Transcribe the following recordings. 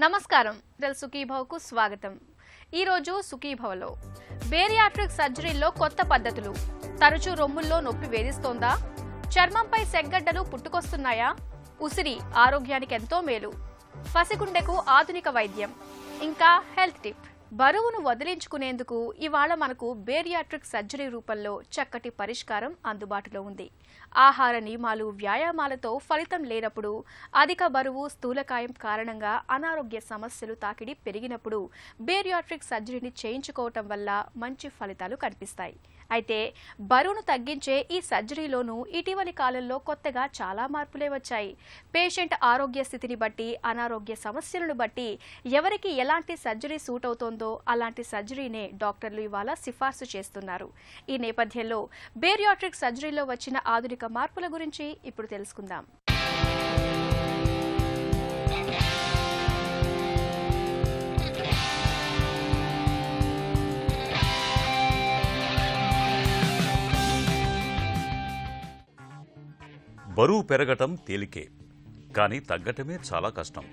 నమస్కారం సుఖీభవకు స్వాగతం. ఈ రోజు సుఖీభవలో బేరియాట్రిక్ సర్జరీలో కొత్త పద్ధతులు. తరచూ రొమ్ముల్లో నొప్పి వేధిస్తోందా? చర్మంపై సెగ్గడ్డలు పుట్టుకొస్తున్నాయా? ఉసిరి ఆరోగ్యానికి ఎంతో మేలు. పసిగుండెకు ఆధునిక వైద్యం. ఇంకా హెల్త్ టిప్. బరువును వదిలించుకునేందుకు ఇవాళ మనకు బేరియాట్రిక్ సర్జరీ రూపంలో చక్కటి పరిష్కారం అందుబాటులో ఉంది. ఆహార నియమాలు, వ్యాయామాలతో ఫలితం లేనప్పుడు, అధిక బరువు, స్థూలకాయం కారణంగా అనారోగ్య సమస్యలు తాకిడి పెరిగినప్పుడు బేరియాట్రిక్ సర్జరీని చేయించుకోవటం వల్ల మంచి ఫలితాలు కనిపిస్తాయి. అయితే బరువును తగ్గించే ఈ సర్జరీలోనూ ఇటీవలి కాలంలో కొత్తగా చాలా మార్పులే వచ్చాయి. పేషెంట్ ఆరోగ్య స్థితిని బట్టి, అనారోగ్య సమస్యలను బట్టి ఎవరికి ఎలాంటి సర్జరీ సూట్ అవుతోందో అలాంటి సర్జరీనే డాక్టర్లు ఇవాళ సిఫార్సు చేస్తున్నారు. ఈ నేపథ్యంలో బేరియాట్రిక్ సర్జరీలో వచ్చిన ఆధునిక మార్పుల గురించి ఇప్పుడు తెలుసుకుందాం. బరువు పెరగటం తేలికే, కానీ తగ్గటమే చాలా కష్టం.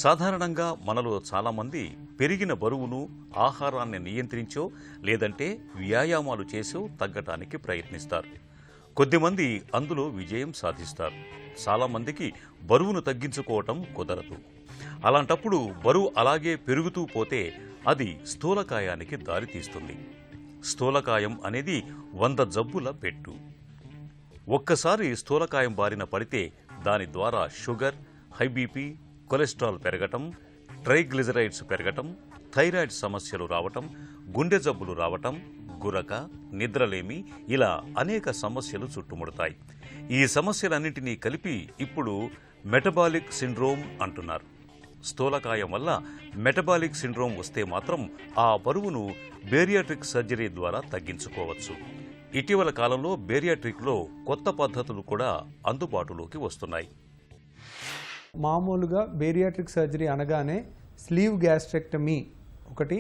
సాధారణంగా మనలో చాలామంది పెరిగిన బరువును ఆహారాన్ని నియంత్రించో లేదంటే వ్యాయామాలు చేసో తగ్గటానికి ప్రయత్నిస్తారు. కొద్దిమంది అందులో విజయం సాధిస్తారు. చాలామందికి బరువును తగ్గించుకోవటం కుదరదు. అలాంటప్పుడు బరువు అలాగే పెరుగుతూ పోతే అది స్థూలకాయానికి దారితీస్తుంది. స్థూలకాయం అనేది 100 జబ్బుల పెట్టు. ఒక్కసారి స్థూలకాయం బారిన పడితే దాని ద్వారా షుగర్, హై బీపీ, కొలెస్ట్రాల్ పెరగటం, ట్రైగ్లిజరైడ్స్ పెరగటం, థైరాయిడ్ సమస్యలు రావటం, గుండె జబ్బులు రావటం, గురక, నిద్రలేమి, ఇలా అనేక సమస్యలు చుట్టుముడతాయి. ఈ సమస్యలన్నింటినీ కలిపి ఇప్పుడు మెటబాలిక్ సిండ్రోమ్ అంటున్నారు. స్థూలకాయం వల్ల మెటబాలిక్ సిండ్రోమ్ వస్తే మాత్రం ఆ బరువును బేరియాట్రిక్ సర్జరీ ద్వారా తగ్గించుకోవచ్చు. ఇటీవల కాలంలో బేరియాట్రిక్లో కొత్త పద్ధతులు కూడా అందుబాటులోకి వస్తున్నాయి. మామూలుగా బేరియాట్రిక్ సర్జరీ అనగానే స్లీవ్ గ్యాస్ట్రెక్టమీ ఒకటి,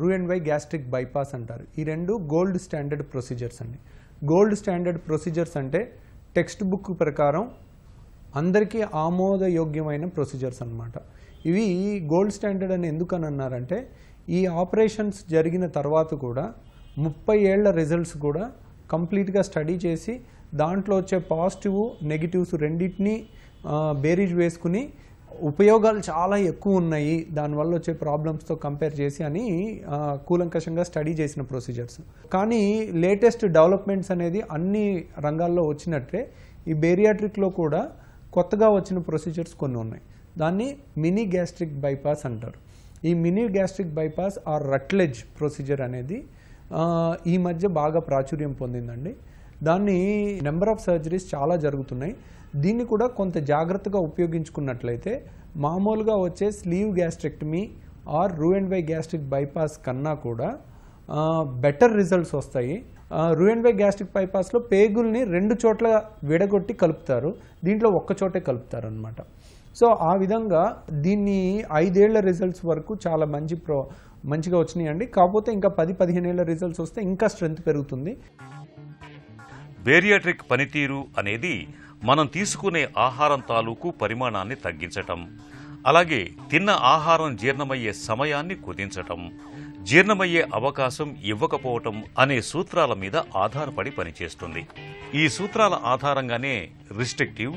రూ&వై గ్యాస్ట్రిక్ బైపాస్ అంటారు. ఈ రెండు గోల్డ్ స్టాండర్డ్ ప్రొసీజర్స్ అండి. గోల్డ్ స్టాండర్డ్ ప్రొసీజర్స్ అంటే టెక్స్ట్ బుక్ ప్రకారం అందరికీ ఆమోదయోగ్యమైన ప్రొసీజర్స్ అన్నమాట. ఇవి గోల్డ్ స్టాండర్డ్ అని ఎందుకని అన్నారంటే ఈ ఆపరేషన్స్ జరిగిన తర్వాత కూడా 30 ఏళ్ల రిజల్ట్స్ కూడా కంప్లీట్గా స్టడీ చేసి దాంట్లో వచ్చే పాజిటివ్, నెగిటివ్స్ రెండింటినీ బేరీజ్ వేసుకుని ఉపయోగాలు చాలా ఎక్కువ ఉన్నాయి, దానివల్ల వచ్చే ప్రాబ్లమ్స్తో కంపేర్ చేసి అని కూలంకషంగా స్టడీ చేసిన ప్రొసీజర్స్. కానీ లేటెస్ట్ డెవలప్మెంట్స్ అనేది అన్ని రంగాల్లో వచ్చినట్టే ఈ బేరియాట్రిక్లో కూడా కొత్తగా వచ్చిన ప్రొసీజర్స్ కొన్ని ఉన్నాయి. దాన్ని మినీ గ్యాస్ట్రిక్ బైపాస్ అంటారు. ఈ mini gastric bypass or Rutledge procedure అనేది ఈ మధ్య బాగా ప్రాచుర్యం పొందిందండి. దాన్ని నెంబర్ ఆఫ్ సర్జరీస్ చాలా జరుగుతున్నాయి. దీన్ని కూడా కొంత జాగ్రత్తగా ఉపయోగించుకున్నట్లయితే మామూలుగా వచ్చే స్లీవ్ గ్యాస్ట్రెక్టమీ ఆర్ రూ&వై గ్యాస్ట్రిక్ బైపాస్ కన్నా కూడా బెటర్ రిజల్ట్స్ వస్తాయి. రూ&వై గ్యాస్ట్రిక్ బైపాస్లో పేగుల్ని 2 చోట్ల విడగొట్టి కలుపుతారు, దీంట్లో ఒక్క చోటే కలుపుతారు అనమాట. సో ఆ విధంగా దీన్ని 5 ఏళ్ల రిజల్ట్స్ వరకు చాలా మంచిగా వచ్చినాయండి. కాకపోతే ఇంకా 10-15 ఏళ్ల రిజల్ట్స్ వస్తే ఇంకా స్ట్రెంత్ పెరుగుతుంది. బేరియాట్రిక్ పనితీరు అనేది మనం తీసుకునే ఆహారం తాలూకు పరిమాణాన్ని తగ్గించటం, అలాగే తిన్న ఆహారం జీర్ణమయ్యే సమయాన్ని కుదించటం, జీర్ణమయ్యే అవకాశం ఇవ్వకపోవటం అనే సూత్రాల మీద ఆధారపడి పనిచేస్తుంది. ఈ సూత్రాల ఆధారంగానే restrictive,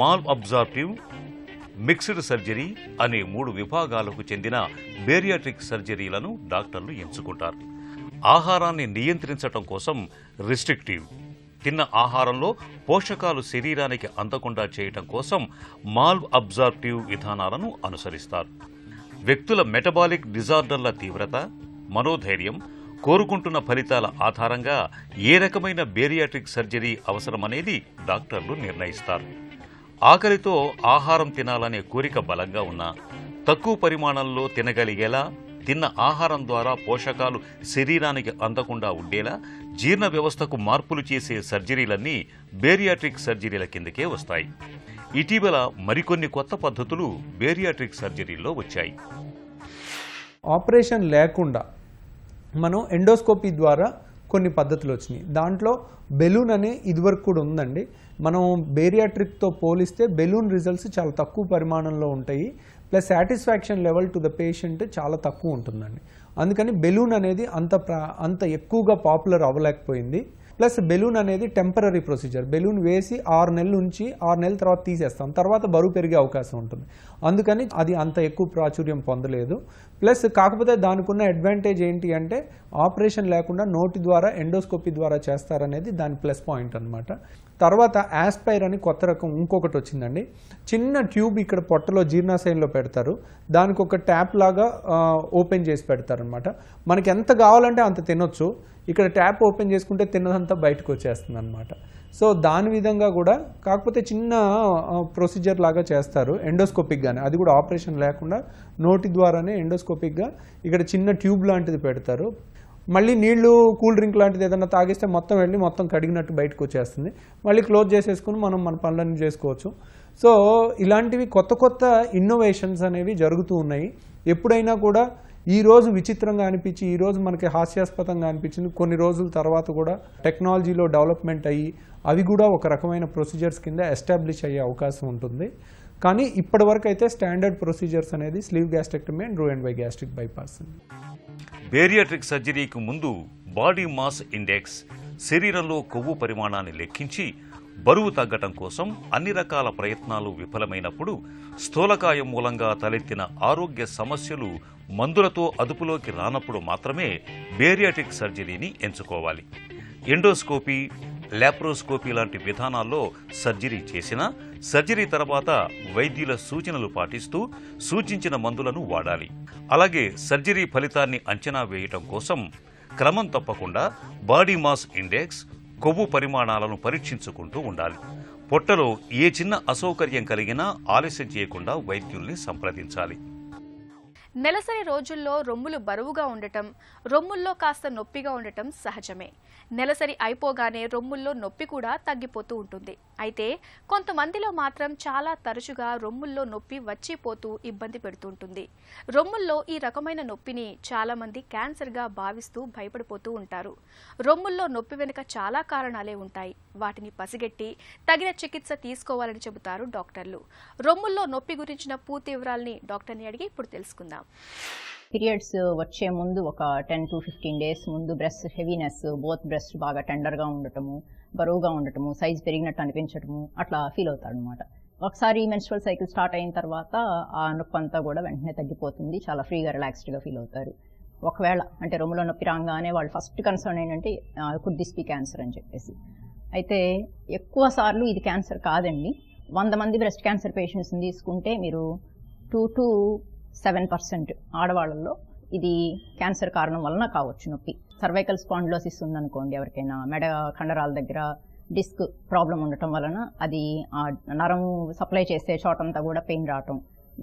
mall absorptive, mixed surgery అనే 3 విభాగాలకు చెందిన బేరియాట్రిక్ సర్జరీలను డాక్టర్లు ఎంచుకుంటారు. ఆహారాన్ని నియంత్రించటం కోసం రిస్ట్రిక్టివ్, తిన్న ఆహారంలో పోషకాలు శరీరానికి అందకుండా చేయటం కోసం మాల్ అబ్జార్ప్టివ్ విధానాలను అనుసరిస్తారు. వ్యక్తుల మెటబాలిక్ డిజార్డర్ల తీవ్రత, మనోధైర్యం, కోరుకుంటున్న ఫలితాల ఆధారంగా ఏ రకమైన బేరియాట్రిక్ సర్జరీ అవసరమనేది డాక్టర్లు నిర్ణయిస్తారు. ఆకలితో ఆహారం తినాలనే కోరిక బలంగా ఉన్నా, తక్కువ పరిమాణంలో తినగలిగేలా, తిన్న ఆహారం ద్వారా పోషకాలు శరీరానికి అందకుండా ఉండేలా జీర్ణ వ్యవస్థకు మార్పులు చేసే సర్జరీలన్నీ బేరియాట్రిక్ సర్జరీల కిందకే వస్తాయి. ఇటీవల మరికొన్ని కొత్త పద్ధతులు బేరియాట్రిక్ సర్జరీల్లో వచ్చాయి. ఆపరేషన్ లేకుండా మనం ఎండోస్కోపీ ద్వారా కొన్ని పద్ధతులు వచ్చినాయి. దాంట్లో బెలూన్ అనే ఇదివరకు కూడా ఉందండి. మనం బేరియాట్రిక్తో పోలిస్తే బెలూన్ రిజల్ట్స్ చాలా తక్కువ పరిమాణంలో ఉంటాయి. Plus satisfaction level to the patient చాలా తక్కువ ఉంటుందండి. అందుకని బెలూన్ అనేది అంత ఎక్కువగా పాపులర్ అవ్వలేకపోయింది. ప్లస్ బెలూన్ అనేది టెంపరీ ప్రొసీజర్. బెలూన్ వేసి 6 నెలలు ఉంచి 6 నెలల తర్వాత తీసేస్తాం, తర్వాత బరువు పెరిగే అవకాశం ఉంటుంది. అందుకని అది అంత ఎక్కువ ప్రాచుర్యం పొందలేదు. ప్లస్ కాకపోతే దానికి ఉన్న అడ్వాంటేజ్ ఏంటి అంటే ఆపరేషన్ లేకుండా నోటి ద్వారా ఎండోస్కోపీ ద్వారా చేస్తారనేది దాని ప్లస్ పాయింట్ అనమాట. తర్వాత యాస్పైర్ అని కొత్త రకం ఇంకొకటి వచ్చిందండి. చిన్న ట్యూబ్ ఇక్కడ పొట్టలో జీర్ణాశయంలో పెడతారు, దానికి ఒక ట్యాప్ లాగా ఓపెన్ చేసి పెడతారనమాట. మనకి ఎంత కావాలంటే అంత తినొచ్చు. ఇక్కడ ట్యాప్ ఓపెన్ చేసుకుంటే తిన్నదంతా బయటకు వచ్చేస్తుంది అనమాట. సో దాని విధంగా కూడా, కాకపోతే చిన్న ప్రొసీజర్ లాగా చేస్తారు ఎండోస్కోపిక్గానే, అది కూడా ఆపరేషన్ లేకుండా నోటి ద్వారానే ఎండోస్కోపిక్గా ఇక్కడ చిన్న ట్యూబ్ లాంటిది పెడతారు. మళ్ళీ నీళ్లు కూల్ డ్రింక్ లాంటిది ఏదైనా తాగిస్తే మొత్తం వెళ్ళి మొత్తం కడిగినట్టు బయటకు వచ్చేస్తుంది. మళ్ళీ క్లోజ్ చేసేసుకుని మనం మన పనులన్నీ చేసుకోవచ్చు. సో ఇలాంటివి కొత్త కొత్త ఇన్నోవేషన్స్ అనేవి జరుగుతూ ఉన్నాయి. ఎప్పుడైనా కూడా ఈరోజు విచిత్రంగా అనిపించి ఈరోజు మనకి హాస్యాస్పదంగా అనిపించింది, కొన్ని రోజుల తర్వాత కూడా టెక్నాలజీలో డెవలప్మెంట్ అయ్యి అవి కూడా ఒక రకమైన ప్రొసీజర్స్ కింద ఎస్టాబ్లిష్ అయ్యే అవకాశం ఉంటుంది. కానీ ఇప్పటి వరకు అయితే స్టాండర్డ్ ప్రొసీజర్స్ అనేది స్లీవ్ గ్యాస్ట్రెక్టమీ అండ్ రూ&వై గ్యాస్ట్రిక్ బైపాస్. బేరియాట్రిక్ సర్జరీకి ముందు బాడీ మాస్ ఇండెక్స్ శరీరంలో కొవ్వు పరిమాణాన్ని లెక్కించి బరువు తగ్గటం కోసం అన్ని రకాల ప్రయత్నాలు విఫలమైనప్పుడు స్థూలకాయం మూలంగా తలెత్తిన ఆరోగ్య సమస్యలు మందులతో అదుపులోకి రానప్పుడు మాత్రమే బేరియాట్రిక్ సర్జరీని ఎంచుకోవాలి. ఎండోస్కోపీ, లాప్రోస్కోపీ లాంటి విధానాల్లో సర్జరీ చేసినా సర్జరీ తర్వాత వైద్యుల సూచనలు పాటిస్తూ సూచించిన మందులను వాడాలి. అలాగే సర్జరీ ఫలితాన్ని అంచనా వేయటం కోసం క్రమం తప్పకుండా బాడీ మాస్ ఇండెక్స్, కొవ్వు పరిమాణాలను పరీక్షించుకుంటూ ఉండాలి. పొట్టలో ఏ చిన్న అసౌకర్యం కలిగినా ఆలస్యం చేయకుండా వైద్యుల్ని సంప్రదించాలి. నెలసరి రోజుల్లో రొమ్ములు బరువుగా ఉండటం, రొమ్ముల్లో కాస్త నొప్పిగా ఉండటం సహజమే. నెలసరి అయిపోగానే రొమ్ముల్లో నొప్పి కూడా తగ్గిపోతూ ఉంటుంది. అయితే కొంతమందిలో మాత్రం చాలా తరచుగా రొమ్ముల్లో నొప్పి వచ్చిపోతూ ఇబ్బంది పెడుతుంటుంది. రొమ్ముల్లో ఈ రకమైన నొప్పిని చాలా మంది క్యాన్సర్గా భావిస్తూ భయపడిపోతూ ఉంటారు. రొమ్ముల్లో నొప్పి వెనుక చాలా కారణాలే ఉంటాయి. వాటిని పసిగట్టి తగిన చికిత్స తీసుకోవాలని చెబుతారు డాక్టర్లు. రొమ్ముల్లో నొప్పి గురించిన పూర్తి వివరాలని డాక్టర్ని అడిగి ఇప్పుడు తెలుసుకుందాం. పీరియడ్స్ వచ్చే ముందు ఒక 10 to 15 డేస్ ముందు బ్రెస్ట్ హెవీనెస్, బోత్ బ్రెస్ట్ బాగా టెండర్గా ఉండటము, బరువుగా ఉండటము, సైజ్ పెరిగినట్టు అనిపించటము అట్లా ఫీల్ అవుతారు అనమాట. ఒకసారి మెన్స్ట్రువల్ సైకిల్ స్టార్ట్ అయిన తర్వాత ఆ నొప్పి అంతా కూడా వెంటనే తగ్గిపోతుంది, చాలా ఫ్రీగా రిలాక్స్డ్గా ఫీల్ అవుతారు. ఒకవేళ అంటే రొమ్ములో నొప్పి రాగానే వాళ్ళు ఫస్ట్ కన్సర్న్ ఏంటంటే కుడ్ దిస్ బి క్యాన్సర్ అని చెప్పేసి. అయితే ఎక్కువ సార్లు ఇది క్యాన్సర్ కాదండి. 100 మంది బ్రెస్ట్ క్యాన్సర్ పేషెంట్స్ని తీసుకుంటే మీరు 2 to 7% ఆడవాళ్ళల్లో ఇది క్యాన్సర్ కారణం వలన కావచ్చు నొప్పి. సర్వైకల్ స్పాండిలోసిస్ ఉందనుకోండి, ఎవరికైనా మెడ కండరాల దగ్గర డిస్క్ ప్రాబ్లం ఉండటం వలన అది నరం సప్లై చేసే చోటంతా కూడా పెయిన్ రావటం,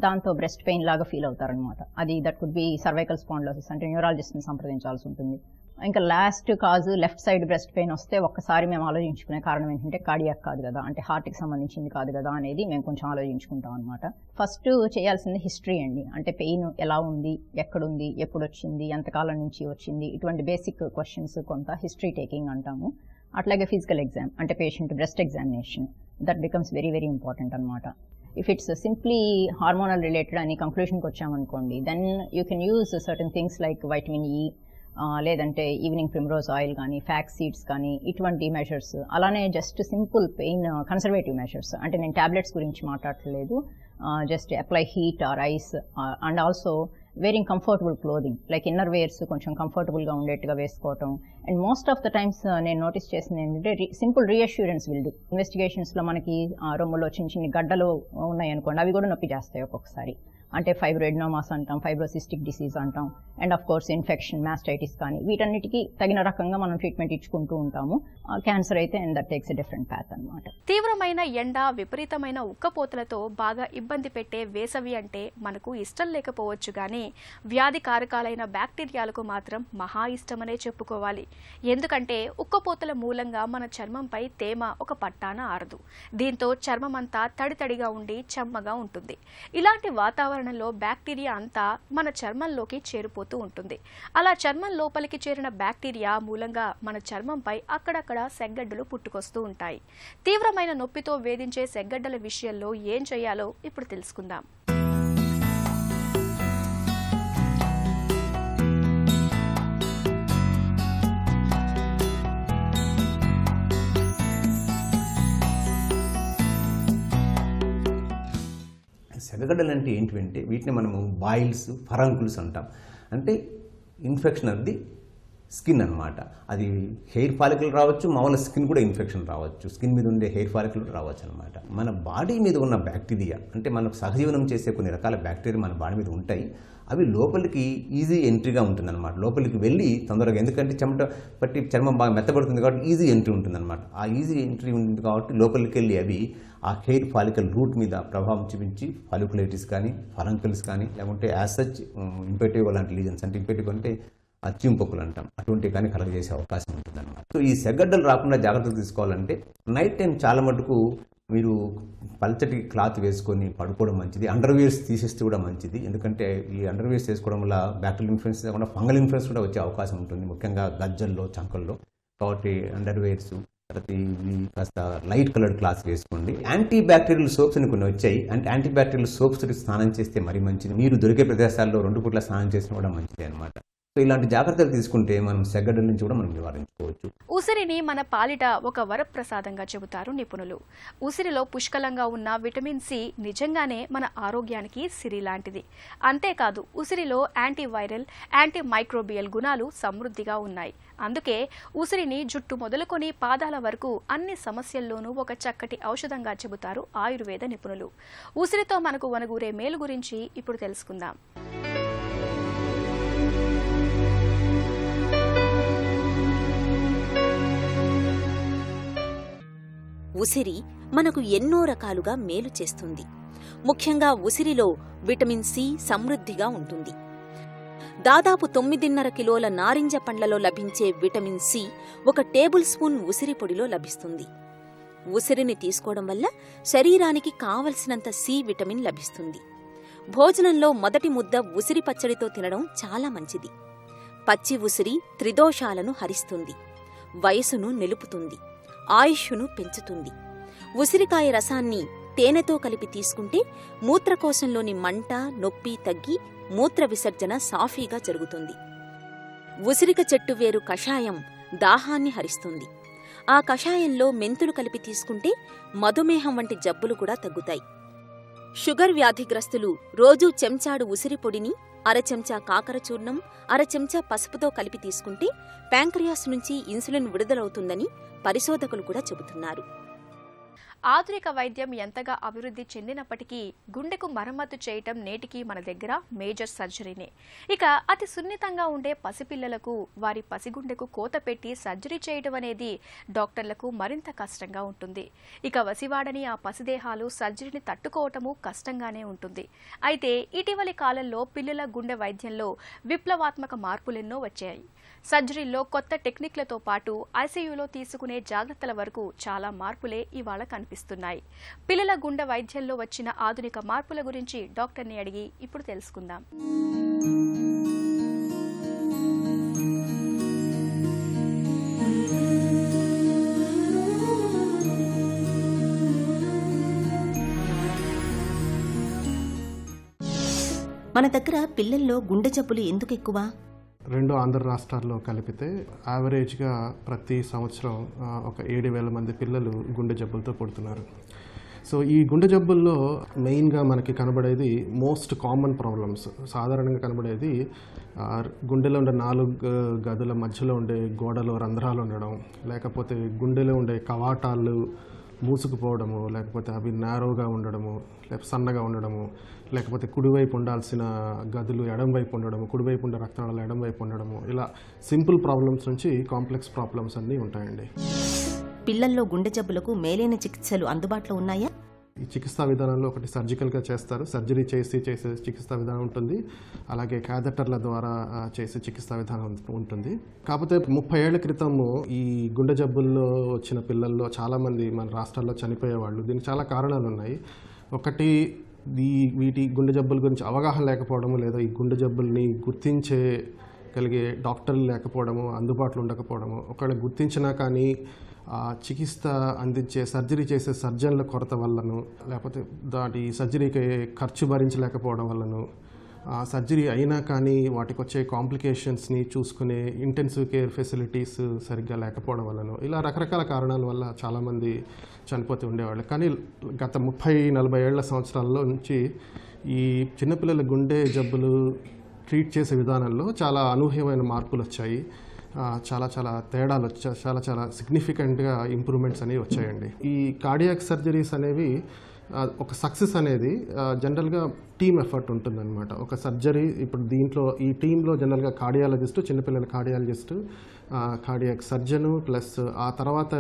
దాంతో బ్రెస్ట్ పెయిన్ లాగా ఫీల్ అవుతారనమాట. అది that could be cervical spondylosis, అంటే న్యూరాలజిస్ట్ని సంప్రదించాల్సి ఉంటుంది. ఇంకా లాస్ట్ కాజు లెఫ్ట్ సైడ్ బ్రెస్ట్ పెయిన్ వస్తే ఒక్కసారి మేము ఆలోచించుకునే కారణం ఏంటంటే కార్డియాక్ కాదు కదా, అంటే హార్ట్కి సంబంధించింది కాదు కదా అనేది మేము కొంచెం ఆలోచించుకుంటాం అనమాట. ఫస్ట్ చేయాల్సింది హిస్టరీ అండి, అంటే పెయిన్ ఎలా ఉంది, ఎక్కడుంది, ఎప్పుడు వచ్చింది, ఎంతకాలం నుంచి వచ్చింది, ఇటువంటి బేసిక్ క్వశ్చన్స్ కొంత హిస్టరీ టేకింగ్ అంటాము. అట్లాగే ఫిజికల్ ఎగ్జామ్, అంటే patient breast examination, that becomes very very important అనమాట. If it's simply hormonal related అని కంక్లూషన్కి వచ్చామనుకోండి, then you can use certain things like vitamin E, లేదంటే ఈవినింగ్ ప్రిమ్రోజ్ ఆయిల్ కానీ, ఫ్యాక్స్ సీడ్స్ కానీ, ఇటువంటి మెజర్స్. అలానే just simple pain conservative measures, అంటే నేను ట్యాబ్లెట్స్ గురించి మాట్లాడట్లేదు, just apply heat or ice and also wearing comfortable clothing like inner wears కొంచెం కంఫర్టబుల్గా ఉండేట్టుగా వేసుకోవటం. And most of the times నేను నోటీస్ చేసింది ఏంటంటే సింపుల్ రీఅష్యూరెన్స్ విల్ డూ. ఇన్వెస్టిగేషన్స్లో మనకి రొమ్ములో చిన్న చిన్న గడ్డలు ఉన్నాయి అనుకోండి, అవి కూడా నొప్పి చేస్తాయి ఒక్కొక్కసారి. అంటే ఫైబ్రోయిడ్నోమాస్ అంటాం, ఫైబ్రోసిస్టిక్ డిసీజ్ అంటాం, and of course infection, mastitis కానీ, వీటన్నిటికీ తగిన రకంగా మనం ట్రీట్మెంట్ ఇచ్చుకుంటూ ఉంటాము. క్యాన్సర్ అయితే and that takes a different path అనమాట. తీవ్రమైన ఎండ, విపరీతమైన ఉక్కపోతలతో బాగా ఇబ్బంది పెట్టే వేసవి అంటే మనకు ఇష్టం లేకపోవచ్చు, కానీ వ్యాధి కారకాలైన బ్యాక్టీరియాలకు మాత్రం మహా ఇష్టమనే చెప్పుకోవాలి. ఎందుకంటే ఉక్కపోతల మూలంగా మన చర్మంపై తేమ ఒక పట్టాన ఆరదు. దీంతో చర్మం అంతా తడితడిగా ఉండి చెమ్మగా ఉంటుంది. ఇలాంటి వాతావరణంలో బ్యాక్టీరియా అంతా మన చర్మంలోకి చేరిపోతూ ఉంటుంది. అలా చర్మం లోపలికి చేరిన బ్యాక్టీరియా మూలంగా మన చర్మంపై అక్కడక్కడ సెగ్గడ్డలు పుట్టుకొస్తూ ఉంటాయి. తీవ్రమైన నొప్పితో వేధించే సెగ్గడ్డల విషయంలో ఏం చేయాలో ఇప్పుడు తెలుసుకుందాం. సెగగడ్డలు అంటే ఏంటివంటే వీటిని మనము బాయిల్స్, ఫరంకుల్స్ అంటాం. అంటే ఇన్ఫెక్షన్ అది స్కిన్ అనమాట. అది హెయిర్ ఫాలికల్ రావచ్చు, మామూలు స్కిన్ కూడా ఇన్ఫెక్షన్ రావచ్చు, స్కిన్ మీద ఉండే హెయిర్ ఫాలికల్ రావచ్చు అనమాట. మన బాడీ మీద ఉన్న బ్యాక్టీరియా అంటే మనకు సహజీవనం చేసే కొన్ని రకాల బ్యాక్టీరియా మన బాడీ మీద ఉంటాయి. అవి లోపలికి ఈజీ ఎంట్రీగా ఉంటుందన్నమాట. లోపలికి వెళ్ళి తొందరగా, ఎందుకంటే చెమట పట్టి చర్మం బాగా మెత్తబడుతుంది కాబట్టి ఈజీ ఎంట్రీ ఉంటుందన్నమాట. ఆ ఈజీ ఎంట్రీ ఉంటుంది కాబట్టి లోపలికి వెళ్ళి అవి ఆ హెయిర్ ఫాలికల్ రూట్ మీద ప్రభావం చూపించి ఫాలికులైటిస్ కానీ, ఫరంకిల్స్ కానీ, లేకుంటే యాజ్ సచ్ ఇంపెటిగో లాంటి లీజన్స్, అంటే ఇంపెటిగో అంటే చీంపొక్కులు అంటాం, అటువంటివి కానీ కలగజేసే అవకాశం ఉంటుందన్నమాట. సో ఈ సెగడ్డలు రాకుండా జాగ్రత్తలు తీసుకోవాలంటే నైట్ టైం చాలా మటుకు మీరు పల్చటి క్లాత్ వేసుకొని పడుకోవడం మంచిది. అండర్వేర్స్ తీసేస్తే కూడా మంచిది, ఎందుకంటే ఈ అండర్వేర్స్ వేసుకోవడం వల్ల బ్యాక్టీరియల్ ఇన్ఫెక్షన్ కాకుండా ఫంగల్ ఇన్ఫెక్షన్ కూడా వచ్చే అవకాశం ఉంటుంది, ముఖ్యంగా గజ్జల్లో, చంకల్లో. కాబట్టి అండర్వేర్స్, తర్వాత ఇవి కాస్త లైట్ కలర్డ్ క్లాత్ వేసుకోండి. యాంటీ బ్యాక్టీరియల్ సోప్స్ అని కొన్ని వచ్చాయి, అంటే యాంటీ బ్యాక్టీరియల్ సోప్స్ స్నానం చేస్తే మరీ మంచిది. మీరు దొరికే ప్రదేశాల్లో 2 పూట్ల స్నానం చేసినా కూడా మంచిది అనమాట. సో ఇలాంటి జాగ్రత్తలు తీసుకుంటే మనం సెగడ్డల నుంచి కూడా మనం నివారించుకోవచ్చు. ఉసిరిని మన పాలిట ఒక వరప్రసాదంగా చెబుతారు నిపుణులు. ఉసిరిలో పుష్కలంగా ఉన్న విటమిన్ సి నిజంగానే మన ఆరోగ్యానికి సిరి లాంటిది. అంతేకాదు ఉసిరిలో యాంటీవైరల్, యాంటీ మైక్రోబియల్ గుణాలు సమృద్ధిగా ఉన్నాయి. అందుకే ఉసిరిని జుట్టు మొదలుకొని పాదాల వరకు అన్ని సమస్యల్లోనూ ఒక చక్కటి ఔషధంగా చెబుతారు ఆయుర్వేద నిపుణులు. ఉసిరితో మనకు వనగూరే మేలు గురించి ఇప్పుడు తెలుసుకుందాం. ఉసిరి మనకు ఎన్నో రకాలుగా మేలు చేస్తుంది. ముఖ్యంగా ఉసిరిలో విటమిన్ సి సమృద్ధిగా ఉంటుంది. దాదాపు 9.5 కిలోల నారింజ పండ్లలో లభించే విటమిన్ సి 1 టేబుల్ స్పూన్ ఉసిరి పొడిలో లభిస్తుంది. ఉసిరిని తీసుకోవడం వల్ల శరీరానికి కావలసినంత సి విటమిన్ లభిస్తుంది. భోజనంలో మొదటి ముద్ద ఉసిరి పచ్చడితో తినడం చాలా మంచిది. పచ్చి ఉసిరి త్రిదోషాలను హరిస్తుంది, వయసును నిలుపుతుంది, ఆయుష్ను పెంచుతుంది. ఉసిరికాయ రసాన్ని తేనెతో కలిపి తీసుకుంటే మూత్రకోశంలోని మంట, నొప్పి తగ్గి మూత్ర విసర్జన సాఫీగా జరుగుతుంది. ఉసిరిక చెట్టు వేరు కషాయం దాహాన్ని హరిస్తుంది. ఆ కషాయంలో మెంతులు కలిపి తీసుకుంటే మధుమేహం వంటి జబ్బులు కూడా తగ్గుతాయి. షుగర్ వ్యాధిగ్రస్తులు రోజూ చెంచాడు ఉసిరి పొడిని, అరచెంచా కాకర చూర్ణం, అరచెంచా పసుపుతో కలిపి తీసుకుంటే ప్యాంక్రియాస్ నుంచి ఇన్సులిన్ విడుదలవుతుందని పరిశోధకులు కూడా చెబుతున్నారు. ఆధునిక వైద్యం ఎంతగా అభివృద్ధి చెందినప్పటికీ గుండెకు మరమ్మతు చేయటం నేటికి మన దగ్గర మేజర్ సర్జరీనే. ఇక అతి సున్నితంగా ఉండే పసిపిల్లలకు వారి పసిగుండెకు కోత పెట్టి సర్జరీ చేయడం అనేది డాక్టర్లకు మరింత కష్టంగా ఉంటుంది. ఇక వసివాడని ఆ పసిదేహాలు సర్జరీని తట్టుకోవటము కష్టంగానే ఉంటుంది. అయితే ఇటీవలి కాలంలో పిల్లల గుండె వైద్యంలో విప్లవాత్మక మార్పులెన్నో వచ్చాయి. సర్జరీల్లో కొత్త టెక్నిక్లతో పాటు ఐసీయూలో తీసుకునే జాగ్రత్తల వరకు చాలా మార్పులే ఇవాళ కనిపిస్తున్నాయి. పిల్లల గుండె వైద్యంలో వచ్చిన ఆధునిక మార్పుల గురించి డాక్టర్ని అడిగి ఇప్పుడు తెలుసుకుందాం. మన దగ్గర పిల్లల్లో గుండె జబ్బులు ఎందుకు ఎక్కువ? 2 ఆంధ్ర రాష్ట్రాల్లో కలిపితే యావరేజ్గా ప్రతి సంవత్సరం ఒక 7,000 మంది పిల్లలు గుండె జబ్బులతో పుడుతున్నారు. సో ఈ గుండె జబ్బుల్లో మెయిన్గా మనకి కనబడేది మోస్ట్ కామన్ ప్రాబ్లమ్స్. సాధారణంగా కనబడేది గుండెలో ఉండే 4 గదుల మధ్యలో ఉండే గోడలో రంధ్రాలు ఉండడం, లేకపోతే గుండెలో ఉండే కవాటాలు మూసుకుపోవడము, లేకపోతే అవి నారోగా ఉండడము, లేకపోతే సన్నగా ఉండడము, లేకపోతే కుడివైపు ఉండాల్సిన గదులు ఎడంవైపు ఉండడము, కుడివైపు ఉండే రక్తనాళాలు ఎడంవైపు ఉండడము, ఇలా సింపుల్ ప్రాబ్లమ్స్ నుంచి కాంప్లెక్స్ ప్రాబ్లమ్స్ అన్నీ ఉంటాయండి. పిల్లల్లో గుండె జబ్బులకు మేలైన చికిత్సలు అందుబాటులో ఉన్నాయా? ఈ చికిత్సా విధానంలో ఒకటి సర్జికల్గా చేస్తారు, సర్జరీ చేసే చికిత్సా విధానం ఉంటుంది. అలాగే క్యాథెటర్ల ద్వారా చేసే చికిత్సా విధానం ఉంటుంది. కాకపోతే 30 ఏళ్ల క్రితము ఈ గుండె జబ్బుల్లో వచ్చిన పిల్లల్లో చాలామంది మన రాష్ట్రాల్లో చనిపోయేవాళ్ళు. దీనికి చాలా కారణాలు ఉన్నాయి. ఒకటి, వీటి గుండె జబ్బుల గురించి అవగాహన లేకపోవడము, లేదా ఈ గుండె జబ్బుల్ని గుర్తించగలిగే డాక్టర్లు లేకపోవడము, అందుబాటులో ఉండకపోవడము, ఒకవేళ గుర్తించినా కానీ చికిత్స అందించే సర్జరీ చేసే సర్జన్ల కొరత వల్లను, లేకపోతే దాటి సర్జరీకి ఖర్చు భరించలేకపోవడం వల్లను, సర్జరీ అయినా కానీ వాటికి వచ్చే కాంప్లికేషన్స్ని చూసుకునే ఇంటెన్సివ్ కేర్ ఫెసిలిటీస్ సరిగ్గా లేకపోవడం వల్లనో ఇలా రకరకాల కారణాల వల్ల చాలామంది చనిపోతూ ఉండేవాళ్ళు. కానీ గత 30-40 ఏళ్ల సంవత్సరాల్లో నుంచి ఈ చిన్నపిల్లల గుండె జబ్బులు ట్రీట్ చేసే విధానంలో చాలా అనూహ్యమైన మార్పులు వచ్చాయి. చాలా తేడాలు వచ్చాయి, చాలా సిగ్నిఫికెంట్గా ఇంప్రూవ్మెంట్స్ అనేవి వచ్చాయండి. ఈ కార్డియాక్ సర్జరీస్ అనేవి ఒక సక్సెస్ అనేది జనరల్గా టీమ్ ఎఫర్ట్ ఉంటుందన్నమాట. ఒక సర్జరీ ఇప్పుడు దీంట్లో ఈ టీంలో జనరల్గా కార్డియాలజిస్టు, చిన్నపిల్లల కార్డియాలజిస్టు, కార్డియాక్ సర్జను ప్లస్ ఆ తర్వాత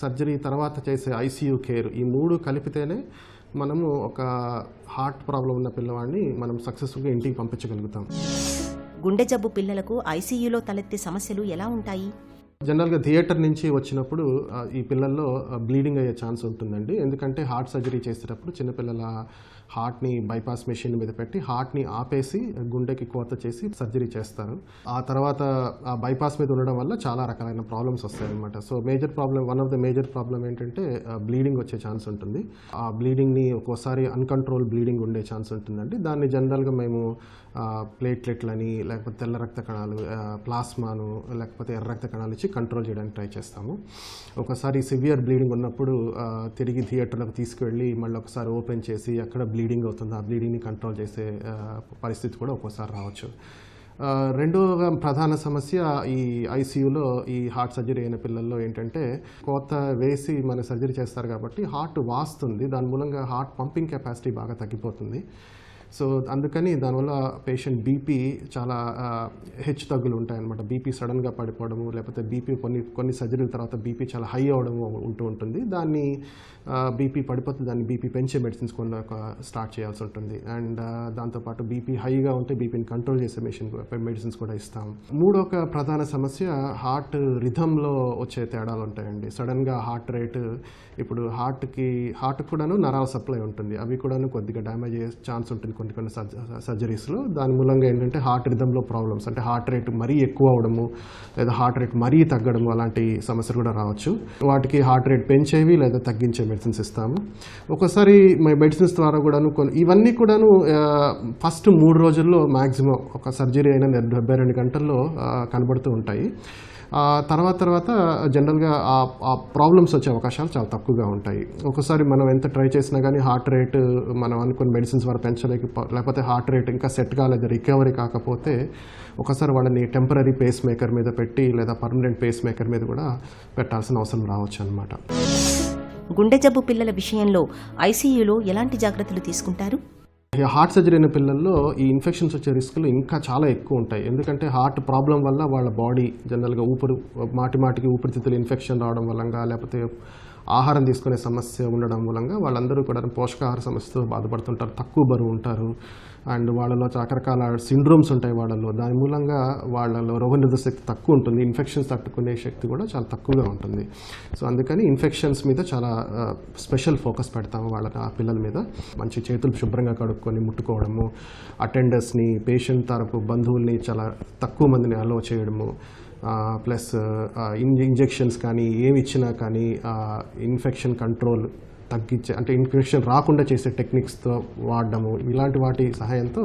సర్జరీ తర్వాత చేసే ఐసీయూ కేర్, ఈ 3 కలిపితేనే మనము ఒక హార్ట్ ప్రాబ్లం ఉన్న పిల్లవాడిని మనం సక్సెస్ఫుల్గా ఇంటికి పంపించగలుగుతాం. గుండె జబ్బు పిల్లలకు ఐసీయూలో తలెత్తే సమస్యలు ఎలా ఉంటాయి? జనరల్గా థియేటర్ నుంచి వచ్చినప్పుడు ఈ పిల్లల్లో బ్లీడింగ్ అయ్యే ఛాన్స్ ఉంటుందండి. ఎందుకంటే హార్ట్ సర్జరీ చేసేటప్పుడు చిన్నపిల్లల హార్ట్ని బైపాస్ మెషిన్ మీద పెట్టి హార్ట్ని ఆపేసి గుండెకి కోత చేసి సర్జరీ చేస్తారు. ఆ తర్వాత ఆ బైపాస్ మీద ఉండడం వల్ల చాలా రకాలైన ప్రాబ్లమ్స్ వస్తాయి అనమాట. So one of the major problem ఏంటంటే బ్లీడింగ్ వచ్చే ఛాన్స్ ఉంటుంది. ఆ బ్లీడింగ్ని ఒక్కోసారి అన్కంట్రోల్ బ్లీడింగ్ ఉండే ఛాన్స్ ఉంటుందండి. దాన్ని జనరల్గా మేము ప్లేట్లెట్లని లేకపోతే తెల్ల రక్త కణాలు, ప్లాస్మాను లేకపోతే ఎర్ర రక్త కణాలు ఇచ్చి కంట్రోల్ చేయడానికి ట్రై చేస్తాము. ఒకసారి సివియర్ బ్లీడింగ్ ఉన్నప్పుడు తిరిగి థియేటర్లకు తీసుకువెళ్ళి మళ్ళీ ఒకసారి ఓపెన్ చేసి అక్కడ బ్లీడింగ్ అవుతుంది, ఆ బ్లీడింగ్ని కంట్రోల్ చేసే పరిస్థితి కూడా ఒక్కోసారి రావచ్చు. రెండవ ప్రధాన సమస్య ఈ ఐసీయూలో ఈ హార్ట్ సర్జరీ అయిన పిల్లల్లో ఏంటంటే కోత వేసి మన సర్జరీ చేస్తారు కాబట్టి హార్ట్ వాస్తుంది, దాని మూలంగా హార్ట్ పంపింగ్ కెపాసిటీ బాగా తగ్గిపోతుంది. సో అందుకని దానివల్ల పేషెంట్ బీపీ చాలా హెచ్చు తగ్గులు ఉంటాయన్నమాట. బీపీ సడన్గా పడిపోవడము లేకపోతే బీపీ కొన్ని సర్జరీల తర్వాత బీపీ చాలా హై అవ్వడము ఉంటుంది. దాన్ని బీపీ పడిపోతే దాన్ని బీపీ పెంచే మెడిసిన్స్ కూడా స్టార్ట్ చేయాల్సి ఉంటుంది. అండ్ దాంతోపాటు బీపీ హైగా ఉంటే బీపీని కంట్రోల్ చేసే మెడిసిన్స్ కూడా ఇస్తాం. మూడొక ప్రధాన సమస్య హార్ట్ రిథంలో వచ్చే తేడాలు ఉంటాయండి. సడన్గా హార్ట్ రేటు, ఇప్పుడు హార్ట్కి కూడాను నరాల సప్లై ఉంటుంది, అవి కూడాను కొద్దిగా డ్యామేజ్ అయ్యే ఛాన్స్ ఉంటుంది కొన్ని సర్జరీస్లో. దాని మూలంగా ఏంటంటే హార్ట్ రిథంలో ప్రాబ్లమ్స్, అంటే హార్ట్ రేట్ మరీ ఎక్కువ అవడము లేదా హార్ట్ రేట్ మరీ తగ్గడము అలాంటి సమస్యలు కూడా రావచ్చు. వాటికి హార్ట్ రేట్ పెంచేవి లేదా తగ్గించే మెడిసిన్స్ ఇస్తాము. ఒకసారి మెడిసిన్స్ ద్వారా కూడాను ఇవన్నీ కూడాను ఫస్ట్ 3 రోజుల్లో మ్యాక్సిమం ఒక సర్జరీ అయిన 72 గంటల్లో కనబడుతూ ఉంటాయి. తర్వాత జనరల్గా ఆ ప్రాబ్లమ్స్ వచ్చే అవకాశాలు చాలా తక్కువగా ఉంటాయి. ఒకసారి మనం ఎంత ట్రై చేసినా కానీ హార్ట్ రేట్ మనం అనుకున్న మెడిసిన్స్ ద్వారా లేకపోతే హార్ట్ రేట్ ఇంకా సెట్ కాలేదు, రికవరీ కాకపోతే ఒకసారి వాళ్ళని టెంపరీ పేస్ మేకర్ మీద పెట్టి లేదా పర్మనెంట్ పేస్ మేకర్ మీద కూడా పెట్టాల్సిన అవసరం రావచ్చు అన్నమాట. గుండె జబ్బు పిల్లల విషయంలో ఐసీయూలో ఎలాంటి జాగ్రత్తలు తీసుకుంటారు? హార్ట్ సర్జరీ అయిన పిల్లల్లో ఈ ఇన్ఫెక్షన్స్ వచ్చే రిస్కులు ఇంకా చాలా ఎక్కువ ఉంటాయి. ఎందుకంటే హార్ట్ ప్రాబ్లం వల్ల వాళ్ళ బాడీ జనరల్గా మాటికి ఊపిరితిత్తులు ఇన్ఫెక్షన్ రావడం వల్ల లేకపోతే ఆహారం తీసుకునే సమస్య ఉండడం మూలంగా వాళ్ళందరూ కూడా పోషకాహార సమస్యతో బాధపడుతుంటారు, తక్కువ బరువు ఉంటారు. అండ్ వాళ్ళలో రకరకాల సిండ్రోమ్స్ ఉంటాయి వాళ్ళలో, దాని మూలంగా వాళ్ళలో రోగనిరోధక శక్తి తక్కువ ఉంటుంది, ఇన్ఫెక్షన్స్ తట్టుకునే శక్తి కూడా చాలా తక్కువగా ఉంటుంది. సో అందుకని ఇన్ఫెక్షన్స్ మీద చాలా స్పెషల్ ఫోకస్ పెడతాము ఆ పిల్లల మీద. మంచి చేతులు శుభ్రంగా కడుక్కొని ముట్టుకోవడము, అటెండర్స్ని పేషెంట్ తరపు బంధువుల్ని చాలా తక్కువ మందిని అలో చేయడము, ప్లస్ ఇంజెక్షన్స్ కానీ ఏమి ఇచ్చినా కానీ ఇన్ఫెక్షన్ కంట్రోల్ తగ్గించే, అంటే ఇన్ఫెక్షన్ రాకుండా చేసే టెక్నిక్స్తో వాడడము, ఇలాంటి వాటి సహాయంతో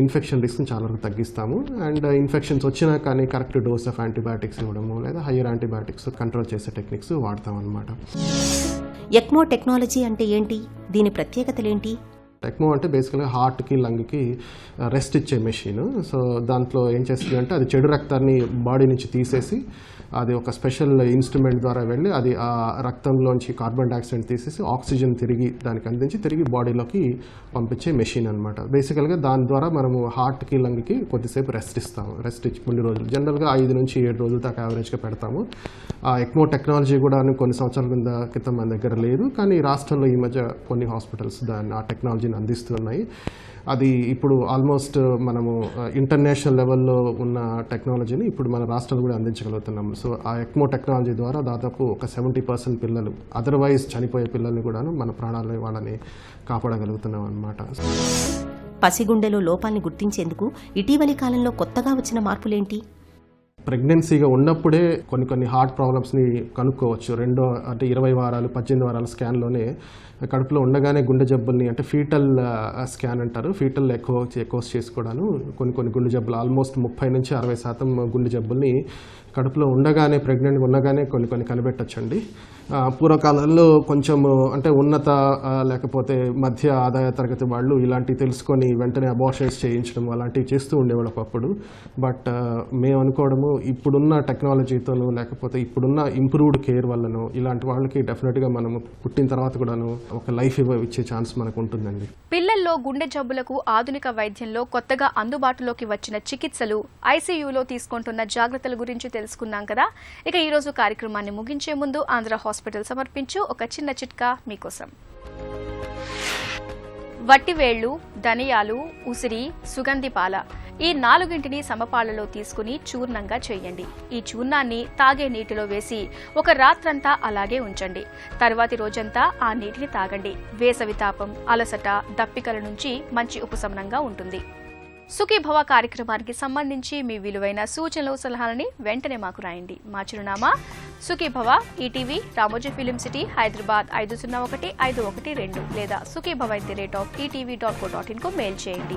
ఇన్ఫెక్షన్ రిస్క్ని చాలా వరకు తగ్గిస్తాము. అండ్ ఇన్ఫెక్షన్స్ వచ్చినా కానీ కరెక్ట్ డోస్ ఆఫ్ యాంటీబయాటిక్స్ ఇవ్వడము లేదా హయ్యర్ యాంటీబయాటిక్స్ కంట్రోల్ చేసే టెక్నిక్స్ వాడతాం అన్నమాట. ఎక్మో టెక్నాలజీ అంటే ఏంటి? దీని ప్రత్యేకతలేంటి? ఎక్మో అంటే బేసికల్గా హార్ట్కి లంగ్కి రెస్ట్ ఇచ్చే మెషిన్. సో దాంట్లో ఏం చేస్తుంది అంటే అది చెడు రక్తాన్ని బాడీ నుంచి తీసేసి అది ఒక స్పెషల్ ఇన్స్ట్రుమెంట్ ద్వారా వెళ్ళి అది ఆ రక్తంలోంచి కార్బన్ డైఆక్సైడ్ తీసేసి ఆక్సిజన్ తిరిగి దానికి అందించి తిరిగి బాడీలోకి పంపించే మెషిన్ అనమాట. బేసికల్గా దాని ద్వారా మనము హార్ట్కి లంగ్కి కొద్దిసేపు రెస్ట్ ఇస్తాము. రెస్ట్ ఇచ్చి కొన్ని రోజులు, జనరల్గా 5 నుంచి 7 రోజుల దాకా యావరేజ్గా పెడతాము. ఆ ఎక్మో టెక్నాలజీ కూడా కొన్ని సంవత్సరాల క్రితం మన దగ్గర లేదు, కానీ రాష్ట్రంలో ఈ మధ్య కొన్ని హాస్పిటల్స్ ఆ టెక్నాలజీని అందిస్తున్నాయి. అది ఇప్పుడు ఆల్మోస్ట్ మనము ఇంటర్నేషనల్ లెవెల్లో ఉన్న టెక్నాలజీని ఇప్పుడు మన రాష్ట్రాలు కూడా అందించగలుగుతున్నాము. సో ఆ ఎక్మో టెక్నాలజీ ద్వారా దాదాపు ఒక 70% పిల్లలు, అదర్వైజ్ చనిపోయే పిల్లల్ని కూడాను మన ప్రాణాలని వాళ్ళని కాపాడగలుగుతున్నాం అన్నమాట. పసిగుండెలో లోపాన్ని గుర్తించేందుకు ఇటీవలి కాలంలో కొత్తగా వచ్చిన మార్పులేంటి? ప్రెగ్నెన్సీగా ఉన్నప్పుడే కొన్ని హార్ట్ ప్రాబ్లమ్స్ని కనుక్కోవచ్చు. 20 వారాలు 18 వారాల స్కాన్లోనే కడుపులో ఉండగానే గుండె జబ్బుల్ని, అంటే ఫీటల్ స్కాన్ అంటారు, ఫీటల్ ఎకోస్ చేసుకోవడాను కొన్ని గుండె జబ్బులు ఆల్మోస్ట్ 30 నుంచి 60% గుండె జబ్బుల్ని కడుపులో ఉండగానే, ప్రెగ్నెంట్గా ఉండగానే కొన్ని కనిపెట్టచ్చండి. పూర్వకాలంలో కొంచెం అంటే ఉన్నత లేకపోతే మధ్య ఆదాయ తరగతి వాళ్ళు ఇలాంటివి తెలుసుకొని వెంటనే అబార్షన్స్ చేయించడం అలాంటివి చేస్తూ ఉండేవాళ్ళు ఒకప్పుడు. బట్ మేము అనుకోవడము ఇప్పుడున్న టెక్నాలజీతోనూ లేకపోతే ఇప్పుడున్న ఇంప్రూవ్డ్ కేర్ వల్లనూ ఇలాంటి వాళ్ళకి డెఫినెట్గా మనము పుట్టిన తర్వాత కూడాను ఒక లైఫ్ ఇచ్చే ఛాన్స్ మనకు ఉంటుందండి. పిల్లల్లో గుండె జబ్బులకు ఆధునిక వైద్యంలో కొత్తగా అందుబాటులోకి వచ్చిన చికిత్సలు, ఐసీయూలో తీసుకుంటున్న జాగ్రత్తల గురించి తెలుసుకున్నాం కదా. ఇక ఈ రోజు కార్యక్రమాన్ని ముగించే ముందు ఆంధ్ర హాస్పిటల్ సమర్పించు ఒక చిన్న చిట్కా మీకోసం. వట్టివేళ్లు, ధనియాలు, ఉసిరి, సుగంధి పాల ఈ 4 సమపాళ్లలో తీసుకుని చూర్ణంగా చేయండి. ఈ చూర్ణాన్ని తాగే నీటిలో వేసి ఒక రాత్రంతా అలాగే ఉంచండి. తర్వాతి రోజంతా ఆ నీటిని తాగండి. వేసవి తాపం, అలసట, దప్పికల నుంచి మంచి ఉపశమనంగా ఉంటుంది. సుఖీభవ కార్యక్రమానికి సంబంధించి మీ విలువైన సూచనలు, సలహాలని వెంటనే మాకు రాయండి. మా చిరునామా Sukhibhava, ETV, Ramoji film city, Hyderabad 501-512 లేదా sukhibhava@etv.co.in కు మెయిల్ చేయండి.